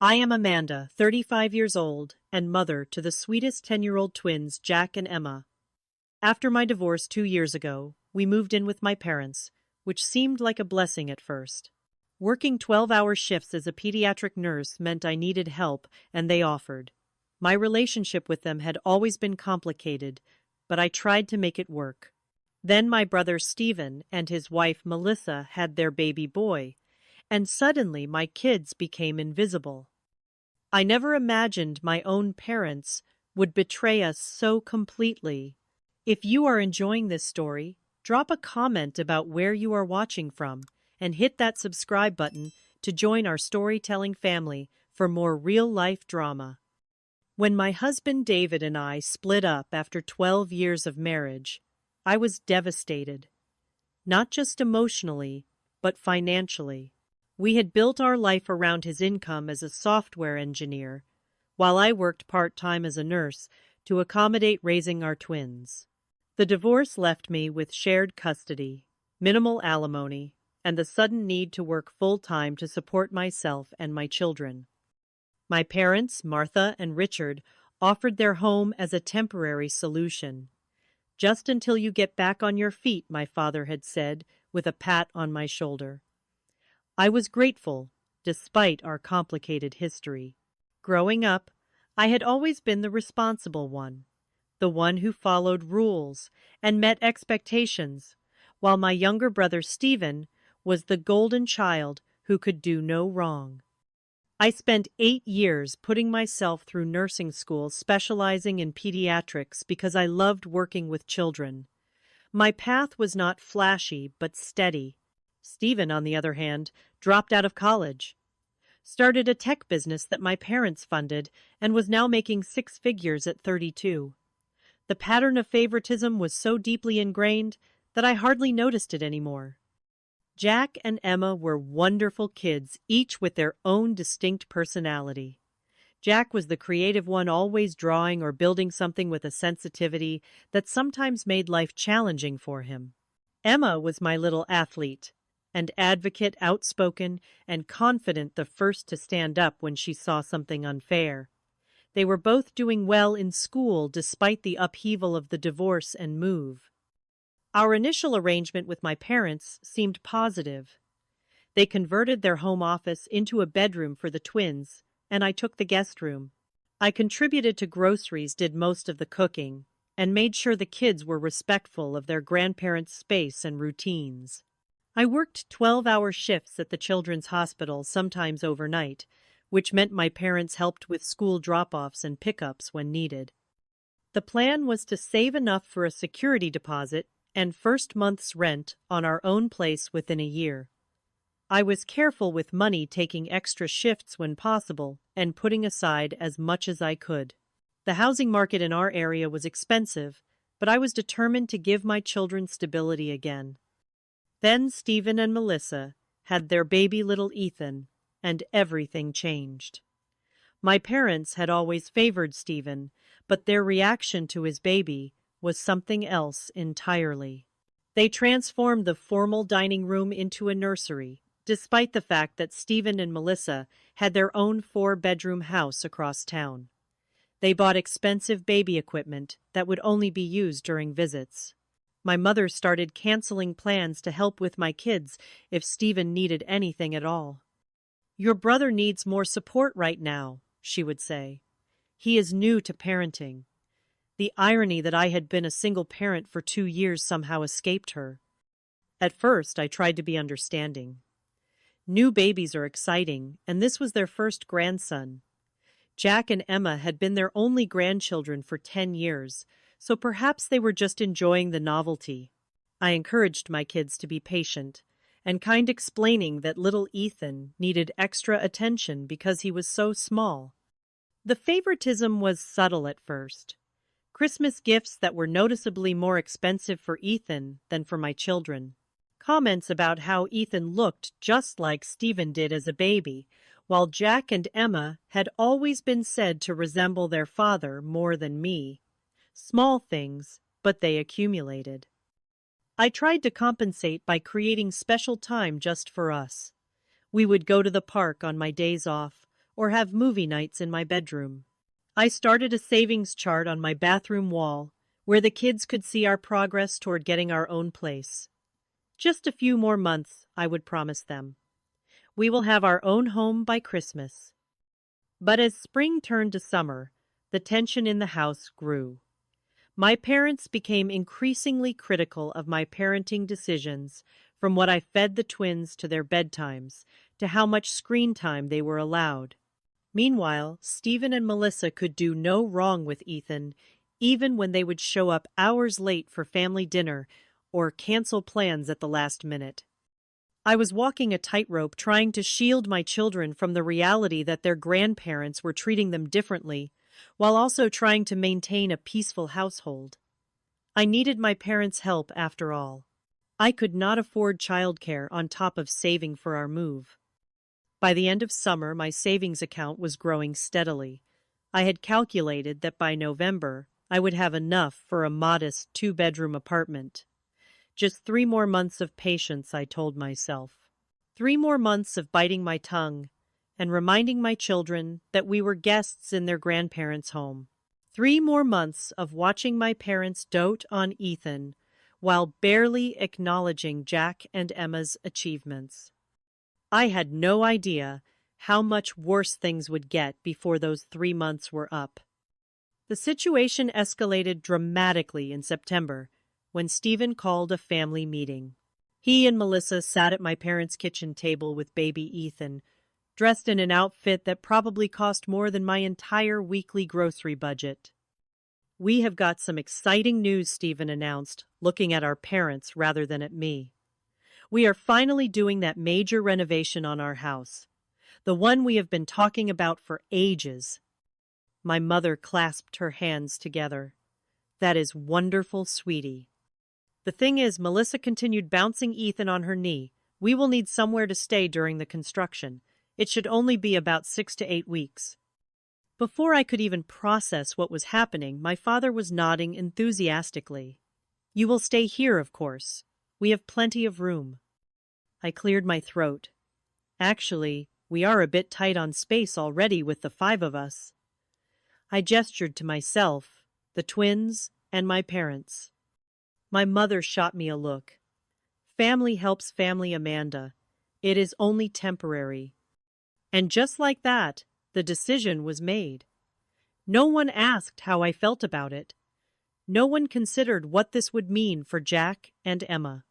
I am Amanda, 35 years old, and mother to the sweetest 10-year-old twins, Jack and Emma. After my divorce 2 years ago, we moved in with my parents, which seemed like a blessing at first. Working 12-hour shifts as a pediatric nurse meant I needed help, and they offered. My relationship with them had always been complicated, but I tried to make it work. Then my brother Stephen and his wife Melissa had their baby boy, and suddenly my kids became invisible. I never imagined my own parents would betray us so completely. If you are enjoying this story, drop a comment about where you are watching from and hit that subscribe button to join our storytelling family for more real-life drama. When my husband David and I split up after 12 years of marriage, I was devastated. Not just emotionally, but financially. We had built our life around his income as a software engineer, while I worked part-time as a nurse to accommodate raising our twins. The divorce left me with shared custody, minimal alimony, and the sudden need to work full-time to support myself and my children. My parents, Martha and Richard, offered their home as a temporary solution. "Just until you get back on your feet," my father had said, with a pat on my shoulder. I was grateful, despite our complicated history. Growing up, I had always been the responsible one, the one who followed rules and met expectations, while my younger brother Stephen was the golden child who could do no wrong. I spent 8 years putting myself through nursing school specializing in pediatrics because I loved working with children. My path was not flashy but steady. Stephen, on the other hand, dropped out of college, started a tech business that my parents funded, and was now making 6 figures at 32. The pattern of favoritism was so deeply ingrained that I hardly noticed it anymore. Jack and Emma were wonderful kids, each with their own distinct personality. Jack was the creative one, always drawing or building something with a sensitivity that sometimes made life challenging for him. Emma was my little athlete, an advocate, outspoken and confident, the first to stand up when she saw something unfair. They were both doing well in school despite the upheaval of the divorce and move. Our initial arrangement with my parents seemed positive. They converted their home office into a bedroom for the twins, and I took the guest room. I contributed to groceries, did most of the cooking, and made sure the kids were respectful of their grandparents' space and routines. I worked 12-hour shifts at the children's hospital, sometimes overnight, which meant my parents helped with school drop-offs and pickups when needed. The plan was to save enough for a security deposit and first month's rent on our own place within a year. I was careful with money, taking extra shifts when possible and putting aside as much as I could. The housing market in our area was expensive, but I was determined to give my children stability again. Then Stephen and Melissa had their baby little Ethan, and everything changed. My parents had always favored Stephen, but their reaction to his baby was something else entirely. They transformed the formal dining room into a nursery, despite the fact that Stephen and Melissa had their own 4-bedroom house across town. They bought expensive baby equipment that would only be used during visits. My mother started canceling plans to help with my kids if Stephen needed anything at all. "Your brother needs more support right now," she would say. "He is new to parenting." The irony that I had been a single parent for 2 years somehow escaped her. At first, I tried to be understanding. New babies are exciting, and this was their first grandson. Jack and Emma had been their only grandchildren for 10 years, so perhaps they were just enjoying the novelty. I encouraged my kids to be patient and kind, explaining that little Ethan needed extra attention because he was so small. The favoritism was subtle at first. Christmas gifts that were noticeably more expensive for Ethan than for my children. Comments about how Ethan looked just like Stephen did as a baby, while Jack and Emma had always been said to resemble their father more than me. Small things, but they accumulated. I tried to compensate by creating special time just for us. We would go to the park on my days off, or have movie nights in my bedroom. I started a savings chart on my bathroom wall where the kids could see our progress toward getting our own place. Just a few more months, I would promise them. We will have our own home by Christmas. But as spring turned to summer, the tension in the house grew. My parents became increasingly critical of my parenting decisions, from what I fed the twins to their bedtimes, to how much screen time they were allowed. Meanwhile, Stephen and Melissa could do no wrong with Ethan, even when they would show up hours late for family dinner or cancel plans at the last minute. I was walking a tightrope trying to shield my children from the reality that their grandparents were treating them differently, while also trying to maintain a peaceful household. I needed my parents' help after all. I could not afford childcare on top of saving for our move. By the end of summer, my savings account was growing steadily. I had calculated that by November, I would have enough for a modest two-bedroom apartment. Just 3 more months of patience, I told myself. 3 more months of biting my tongue and reminding my children that we were guests in their grandparents' home. 3 more months of watching my parents dote on Ethan while barely acknowledging Jack and Emma's achievements. I had no idea how much worse things would get before those 3 months were up. The situation escalated dramatically in September when Stephen called a family meeting. He and Melissa sat at my parents' kitchen table with baby Ethan, dressed in an outfit that probably cost more than my entire weekly grocery budget. "We have got some exciting news," Stephen announced, looking at our parents rather than at me. "We are finally doing that major renovation on our house, the one we have been talking about for ages." My mother clasped her hands together. "That is wonderful, sweetie." "The thing is," Melissa continued, bouncing Ethan on her knee, "we will need somewhere to stay during the construction. It should only be about 6 to 8 weeks. Before I could even process what was happening, my father was nodding enthusiastically. "You will stay here, of course. We have plenty of room." I cleared my throat. "Actually, we are a bit tight on space already with the 5 of us." I gestured to myself, the twins, and my parents. My mother shot me a look. "Family helps family, Amanda. It is only temporary." And just like that, the decision was made. No one asked how I felt about it. No one considered what this would mean for Jack and Emma.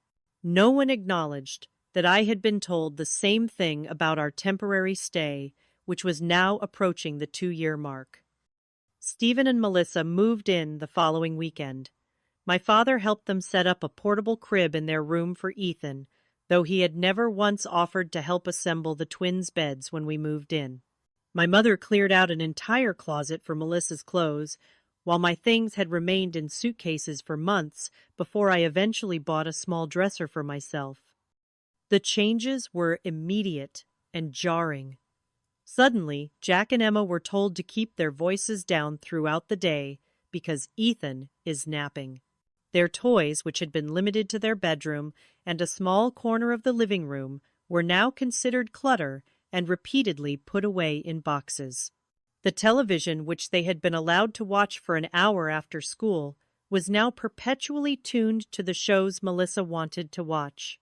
No one acknowledged that I had been told the same thing about our temporary stay, which was now approaching the 2-year mark. Stephen and Melissa moved in the following weekend. My father helped them set up a portable crib in their room for Ethan, though he had never once offered to help assemble the twins' beds when we moved in. My mother cleared out an entire closet for Melissa's clothes, while my things had remained in suitcases for months before I eventually bought a small dresser for myself. The changes were immediate and jarring. Suddenly, Jack and Emma were told to keep their voices down throughout the day because Ethan is napping. Their toys, which had been limited to their bedroom and a small corner of the living room, were now considered clutter and repeatedly put away in boxes. The television, which they had been allowed to watch for an hour after school, was now perpetually tuned to the shows Melissa wanted to watch.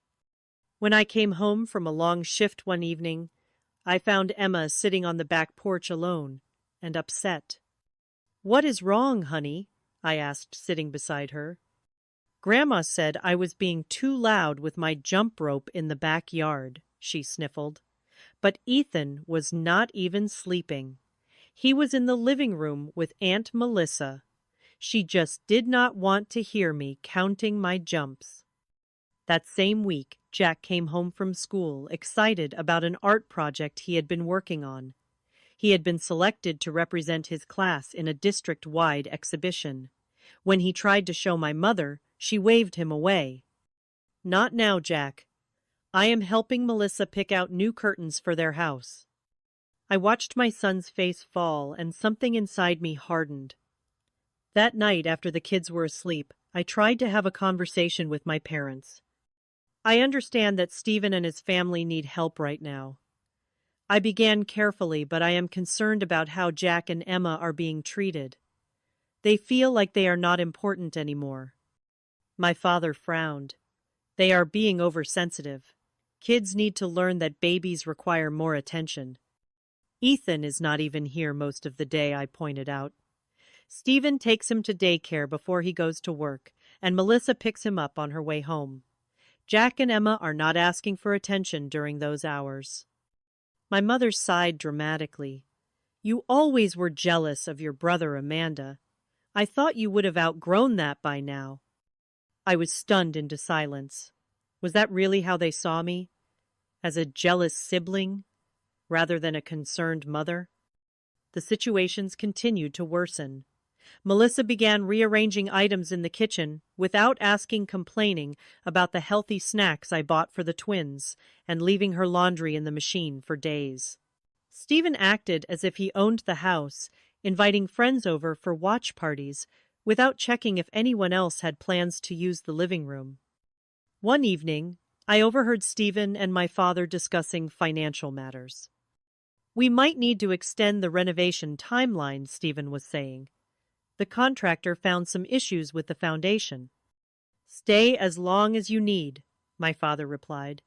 When I came home from a long shift one evening, I found Emma sitting on the back porch alone and upset. "What is wrong, honey?" I asked, sitting beside her. "Grandma said I was being too loud with my jump rope in the backyard," she sniffled. But Ethan was not even sleeping. He was in the living room with Aunt Melissa. She just did not want to hear me counting my jumps. That same week, Jack came home from school, excited about an art project he had been working on. He had been selected to represent his class in a district-wide exhibition. When he tried to show my mother, she waved him away. "Not now, Jack. I am helping Melissa pick out new curtains for their house." I watched my son's face fall, and something inside me hardened. That night, after the kids were asleep, I tried to have a conversation with my parents. "I understand that Stephen and his family need help right now. I began carefully, but I am concerned about how Jack and Emma are being treated. They feel like they are not important anymore. My father frowned. They are being oversensitive. Kids need to learn that babies require more attention. Ethan is not even here most of the day, I pointed out. Stephen takes him to daycare before he goes to work, and Melissa picks him up on her way home. Jack and Emma are not asking for attention during those hours. My mother sighed dramatically. You always were jealous of your brother Amanda. I thought you would have outgrown that by now. I was stunned into silence. Was that really how they saw me? As a jealous sibling, rather than a concerned mother? The situations continued to worsen. Melissa began rearranging items in the kitchen without asking, complaining about the healthy snacks I bought for the twins, and leaving her laundry in the machine for days. Stephen acted as if he owned the house, inviting friends over for watch parties without checking if anyone else had plans to use the living room. One evening, I overheard Stephen and my father discussing financial matters. We might need to extend the renovation timeline, Stephen was saying. The contractor found some issues with the foundation. Stay as long as you need, my father replied.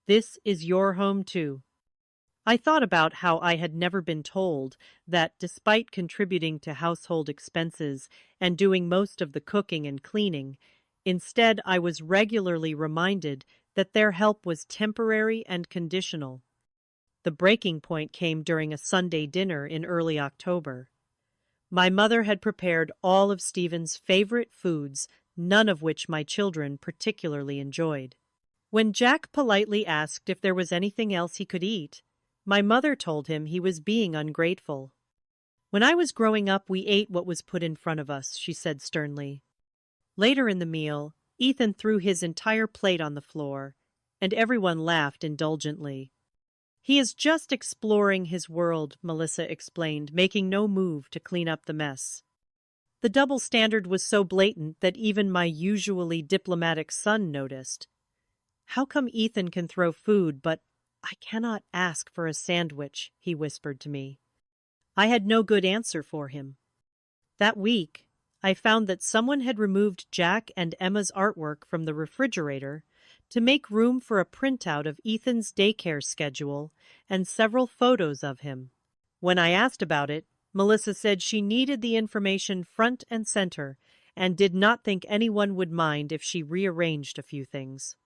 This is your home too. I thought about how I had never been told that, despite contributing to household expenses and doing most of the cooking and cleaning, instead I was regularly reminded that their help was temporary and conditional. The breaking point came during a Sunday dinner in early October. My mother had prepared all of Stephen's favorite foods, none of which my children particularly enjoyed. When Jack politely asked if there was anything else he could eat, my mother told him he was being ungrateful. When I was growing up, we ate what was put in front of us, she said sternly. Later in the meal, Ethan threw his entire plate on the floor, and everyone laughed indulgently. He is just exploring his world, Melissa explained, making no move to clean up the mess. The double standard was so blatant that even my usually diplomatic son noticed. How come Ethan can throw food, but I cannot ask for a sandwich, he whispered to me. I had no good answer for him. That week, I found that someone had removed Jack and Emma's artwork from the refrigerator to make room for a printout of Ethan's daycare schedule and several photos of him. When I asked about it, Melissa said she needed the information front and center and did not think anyone would mind if she rearranged a few things.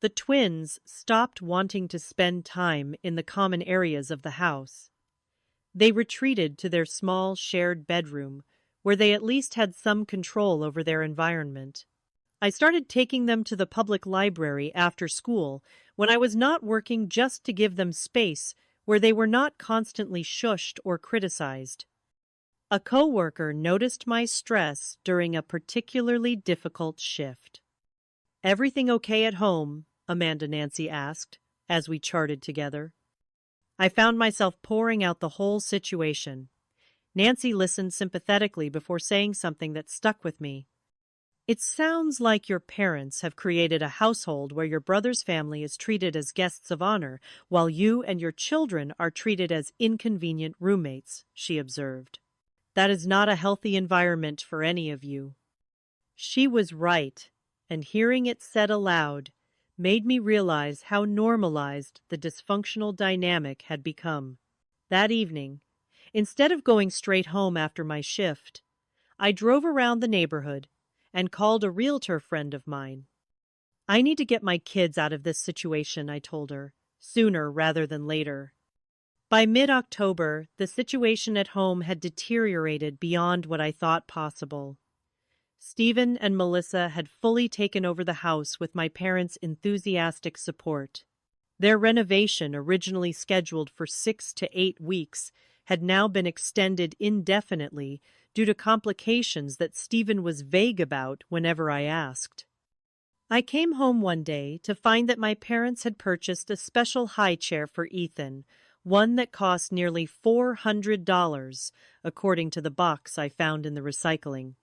The twins stopped wanting to spend time in the common areas of the house. They retreated to their small shared bedroom, where they at least had some control over their environment. I started taking them to the public library after school when I was not working, just to give them space where they were not constantly shushed or criticized. A coworker noticed my stress during a particularly difficult shift. Everything okay at home? Amanda Nancy asked, as we charted together. I found myself pouring out the whole situation. Nancy listened sympathetically before saying something that stuck with me. It sounds like your parents have created a household where your brother's family is treated as guests of honor, while you and your children are treated as inconvenient roommates, she observed. That is not a healthy environment for any of you. She was right, and hearing it said aloud made me realize how normalized the dysfunctional dynamic had become. That evening, instead of going straight home after my shift, I drove around the neighborhood and called a realtor friend of mine. I need to get my kids out of this situation, I told her, sooner rather than later. By mid-October, the situation at home had deteriorated beyond what I thought possible. Stephen and Melissa had fully taken over the house with my parents' enthusiastic support. Their renovation, originally scheduled for 6 to 8 weeks, had now been extended indefinitely due to complications that Stephen was vague about whenever I asked. I came home one day to find that my parents had purchased a special high chair for Ethan, one that cost nearly $400, according to the box I found in the recycling.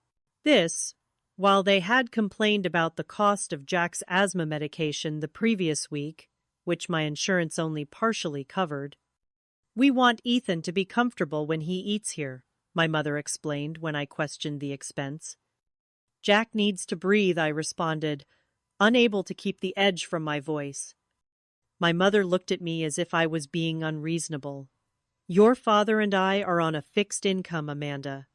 This, while they had complained about the cost of Jack's asthma medication the previous week, which my insurance only partially covered, We want Ethan to be comfortable when he eats here, my mother explained when I questioned the expense. Jack needs to breathe, I responded, unable to keep the edge from my voice. My mother looked at me as if I was being unreasonable. Your father and I are on a fixed income, Amanda.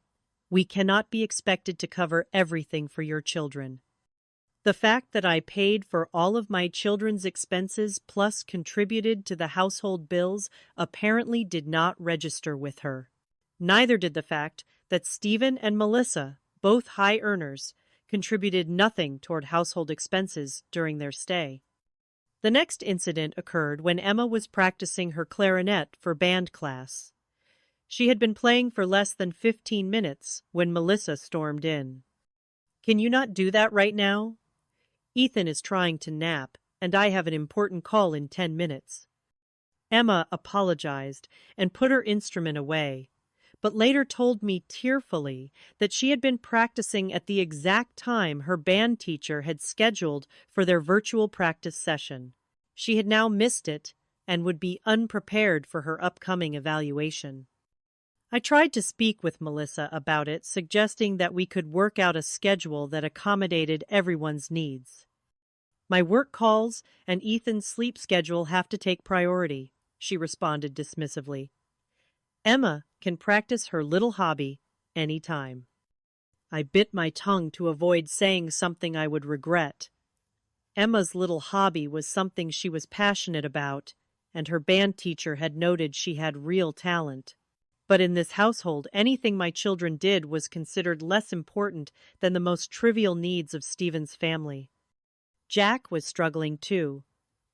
We cannot be expected to cover everything for your children. The fact that I paid for all of my children's expenses plus contributed to the household bills apparently did not register with her. Neither did the fact that Stephen and Melissa, both high earners, contributed nothing toward household expenses during their stay. The next incident occurred when Emma was practicing her clarinet for band class. She had been playing for less than 15 minutes when Melissa stormed in. "Can you not do that right now? Ethan is trying to nap, and I have an important call in 10 minutes." Emma apologized and put her instrument away, but later told me tearfully that she had been practicing at the exact time her band teacher had scheduled for their virtual practice session. She had now missed it and would be unprepared for her upcoming evaluation. I tried to speak with Melissa about it, suggesting that we could work out a schedule that accommodated everyone's needs. "My work calls and Ethan's sleep schedule have to take priority," she responded dismissively. "Emma can practice her little hobby any time." I bit my tongue to avoid saying something I would regret. Emma's little hobby was something she was passionate about, and her band teacher had noted she had real talent. But in this household, anything my children did was considered less important than the most trivial needs of Stephen's family. Jack was struggling too.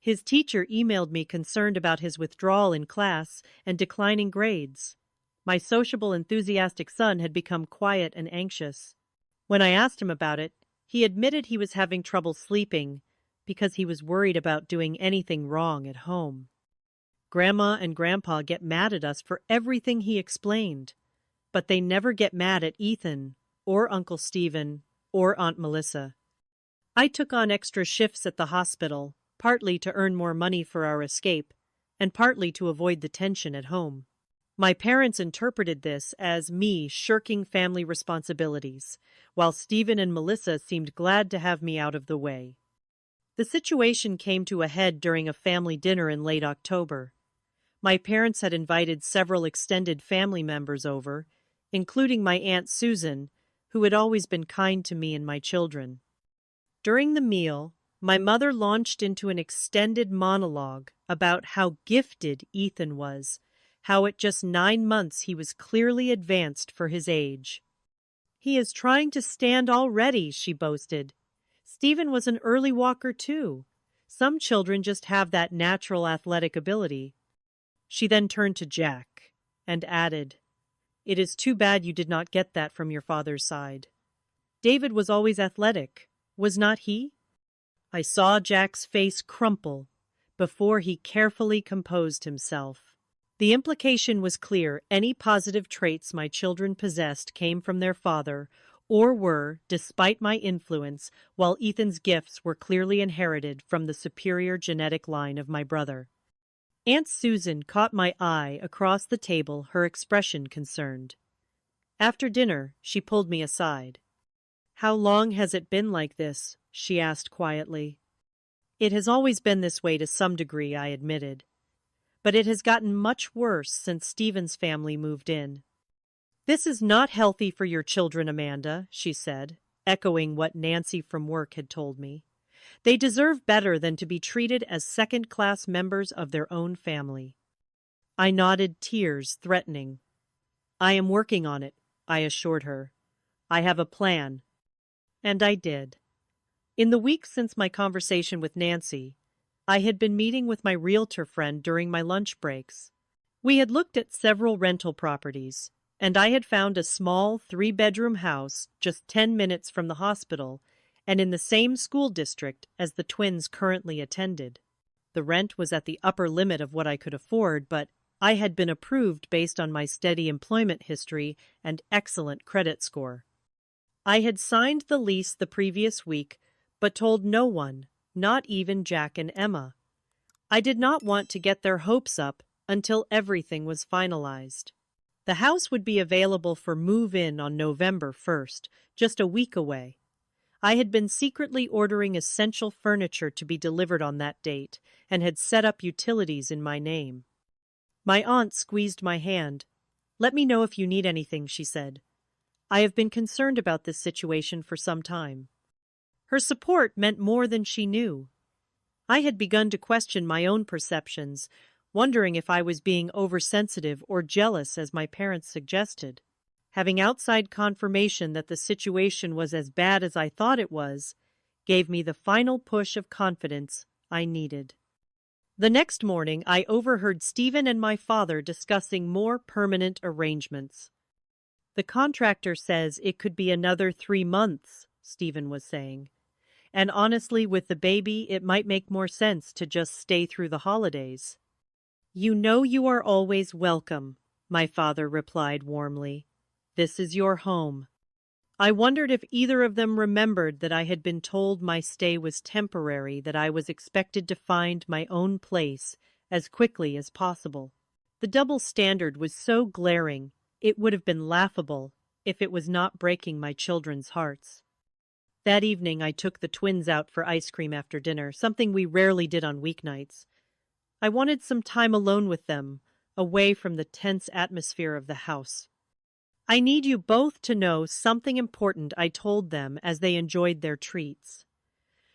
His teacher emailed me concerned about his withdrawal in class and declining grades. My sociable, enthusiastic son had become quiet and anxious. When I asked him about it, he admitted he was having trouble sleeping because he was worried about doing anything wrong at home. Grandma and Grandpa get mad at us for everything he explained, but they never get mad at Ethan or Uncle Stephen or Aunt Melissa. I took on extra shifts at the hospital, partly to earn more money for our escape, and partly to avoid the tension at home. My parents interpreted this as me shirking family responsibilities, while Stephen and Melissa seemed glad to have me out of the way. The situation came to a head during a family dinner in late October. My parents had invited several extended family members over, including my Aunt Susan, who had always been kind to me and my children. During the meal, my mother launched into an extended monologue about how gifted Ethan was, how at just 9 months he was clearly advanced for his age. "He is trying to stand already," she boasted. "Stephen was an early walker too. Some children just have that natural athletic ability." She then turned to Jack and added, "It is too bad you did not get that from your father's side. David was always athletic, was not he?" I saw Jack's face crumple before he carefully composed himself. The implication was clear: any positive traits my children possessed came from their father, or were, despite my influence, while Ethan's gifts were clearly inherited from the superior genetic line of my brother. Aunt Susan caught my eye across the table, her expression concerned. After dinner, she pulled me aside. "How long has it been like this?" she asked quietly. "It has always been this way to some degree," I admitted. "But it has gotten much worse since Stephen's family moved in." "This is not healthy for your children, Amanda," she said, echoing what Nancy from work had told me. "They deserve better than to be treated as second-class members of their own family." I nodded, tears threatening. "I am working on it," I assured her. "I have a plan." And I did. In the weeks since my conversation with Nancy, I had been meeting with my realtor friend during my lunch breaks. We had looked at several rental properties, and I had found a small 3-bedroom house just 10 minutes from the hospital and in the same school district as the twins currently attended. The rent was at the upper limit of what I could afford, but I had been approved based on my steady employment history and excellent credit score. I had signed the lease the previous week, but told no one, not even Jack and Emma. I did not want to get their hopes up until everything was finalized. The house would be available for move-in on November 1st, just a week away. I had been secretly ordering essential furniture to be delivered on that date and had set up utilities in my name. My aunt squeezed my hand. "Let me know if you need anything," she said. "I have been concerned about this situation for some time." Her support meant more than she knew. I had begun to question my own perceptions, wondering if I was being oversensitive or jealous as my parents suggested. Having outside confirmation that the situation was as bad as I thought it was, gave me the final push of confidence I needed. The next morning, I overheard Stephen and my father discussing more permanent arrangements. "The contractor says it could be another 3 months," Stephen was saying. "And honestly, with the baby, it might make more sense to just stay through the holidays." "You know you are always welcome," my father replied warmly. "This is your home." I wondered if either of them remembered that I had been told my stay was temporary, that I was expected to find my own place as quickly as possible. The double standard was so glaring, it would have been laughable if it was not breaking my children's hearts. That evening I took the twins out for ice cream after dinner, something we rarely did on weeknights. I wanted some time alone with them, away from the tense atmosphere of the house. "I need you both to know something important," I told them as they enjoyed their treats.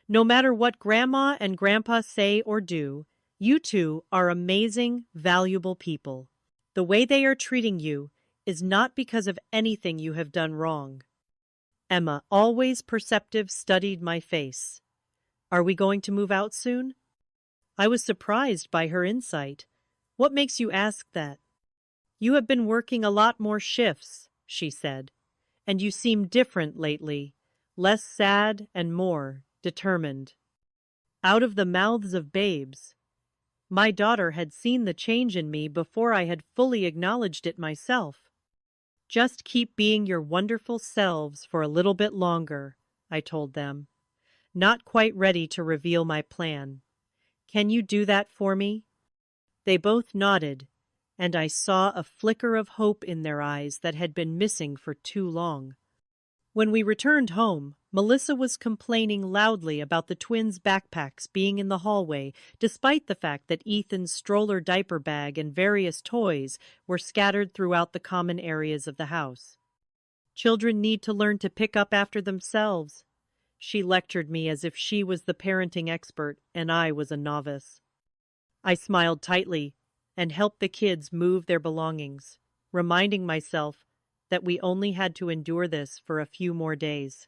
"No matter what Grandma and Grandpa say or do, you two are amazing, valuable people. The way they are treating you is not because of anything you have done wrong." Emma, always perceptive, studied my face. "Are we going to move out soon?" I was surprised by her insight. "What makes you ask that?" "You have been working a lot more shifts," she said, "and you seem different lately, less sad and more determined." Out of the mouths of babes. My daughter had seen the change in me before I had fully acknowledged it myself. "Just keep being your wonderful selves for a little bit longer," I told them. "Not quite ready to reveal my plan. Can you do that for me?" They both nodded, and I saw a flicker of hope in their eyes that had been missing for too long. When we returned home, Melissa was complaining loudly about the twins' backpacks being in the hallway, despite the fact that Ethan's stroller diaper bag and various toys were scattered throughout the common areas of the house. "Children need to learn to pick up after themselves," she lectured me as if she was the parenting expert and I was a novice. I smiled tightly and helped the kids move their belongings, reminding myself that we only had to endure this for a few more days.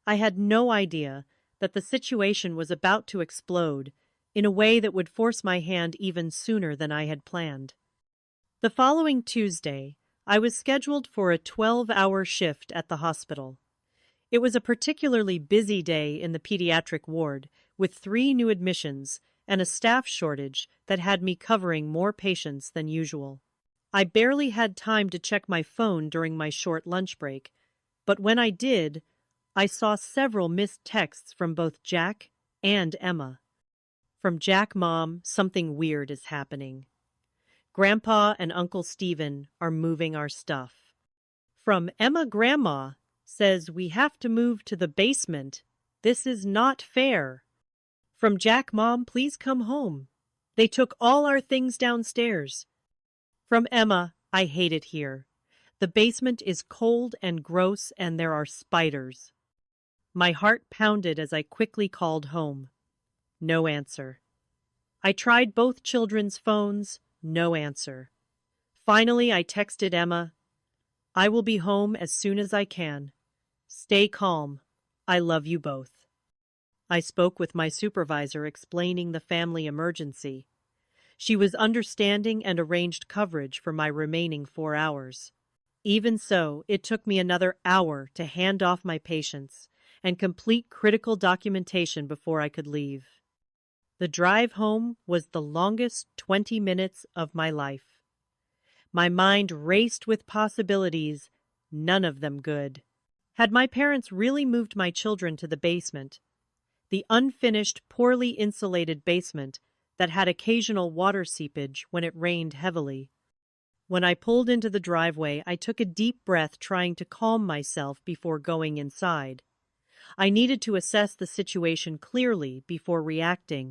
I had no idea that the situation was about to explode in a way that would force my hand even sooner than I had planned. The following Tuesday, I was scheduled for a 12-hour shift at the hospital. It was a particularly busy day in the pediatric ward, with 3 new admissions and a staff shortage that had me covering more patients than usual. I barely had time to check my phone during my short lunch break, but when I did, I saw several missed texts from both Jack and Emma. From Jack, "Mom, something weird is happening. Grandpa and Uncle Stephen are moving our stuff." From Emma, "Grandma says we have to move to the basement. This is not fair." From Jack, "Mom, please come home. They took all our things downstairs." From Emma, "I hate it here. The basement is cold and gross and there are spiders." My heart pounded as I quickly called home. No answer. I tried both children's phones. No answer. Finally, I texted Emma, "I will be home as soon as I can. Stay calm. I love you both." I spoke with my supervisor explaining the family emergency. She was understanding and arranged coverage for my remaining 4 hours. Even so, it took me another hour to hand off my patients and complete critical documentation before I could leave. The drive home was the longest 20 minutes of my life. My mind raced with possibilities, none of them good. Had my parents really moved my children to the basement, the unfinished, poorly insulated basement that had occasional water seepage when it rained heavily. When I pulled into the driveway, I took a deep breath, trying to calm myself before going inside. I needed to assess the situation clearly before reacting.